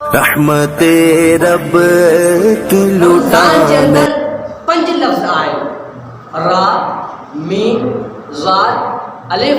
رحمت رب کی رمضان کے لٹانے اندر 5 لفظ آئے: را، میم، ضاد، الف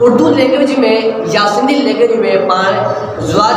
اردو لینگویج میں یا سندھی لینگویج میں پان ضاد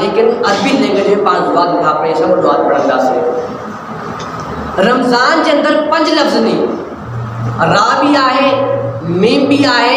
لیکن عربی لینگویج میں پان ضاد نٿا پڑھی سگھوں، ضاد پڑھنداسیں۔ رمضان کے اندر 5 لفظ نہیں، را بھی آئے، میم بھی آئے،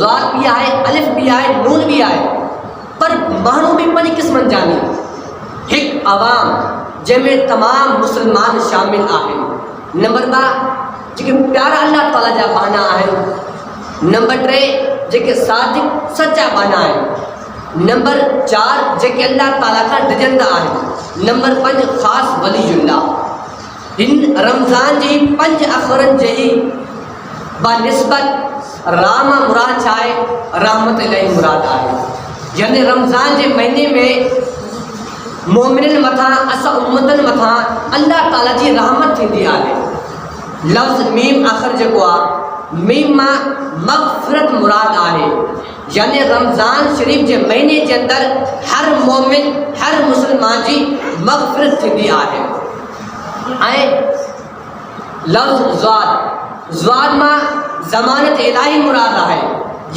ضاد بھی آئے، الف بھی آئے، نون بھی آئے، پر مانو بھی 5 قسمن جا نہیں۔ ایک عوام جن میں تمام مسلمان شامل آہن۔ نمبر 2 جے پیارا اللہ تعالیٰ جا بہانا آہن۔ نمبر 3 جے صادق سچا بہانا آہن۔ نمبر 4 جے اللہ تعالیٰ کا ڈجندا آہن۔ نمبر 5 خاص ولی اللہ۔ ان رمضان جی 5 اخرن جی بنسبت رام مراد چاہے رحمت الہی مراد آئے، یعنی رمضان کے مہینے میں مومنن متھا اسا امتن متھا اللہ تعالیٰ جی رحمت تھیندی آہے۔ لفظ میم آخر جگو آ، میم ماں مغفرت مراد آہے، یعنی رمضان شریف کے مہینے کے اندر ہر مومن ہر مسلمان جی مغفرت تھیندی آہے۔ لفظ ضاد، ضاد ماں ضمانت الہی مراد آہے،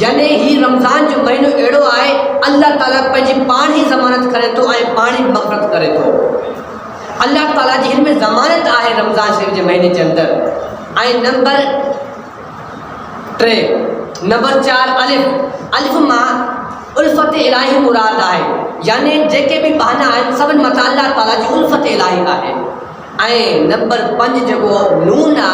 یعنی ہی رمضان جو مہینو اڑو آئے اللہ تعالیٰ پنجی پانی ضمانت کرے تو آئے پانی مغفرت کرے تو اللہ تعالیٰ جی ان میں ضمانت آئے رمضان شریف کے مہینے کے اندر۔ نمبر 3 نمبر 4 الف، الف ماں الفت الہی مراد آئے، یعنی جے بھی بہانا آئے سبن متا اللہ تعالیٰ جی الفت الہی آئے۔ نمبر 5 جگو نون آ،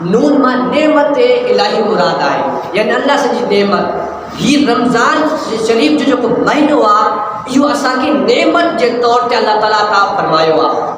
نون ماں نعمت الہی مراد آئے، یعنی اللہ سے جی نعمت۔ یہ رمضان شریف جو مہینو آ، یہ اساں کی نعمت کے طور تے اللہ تعالیٰ عطا فرمایو آ۔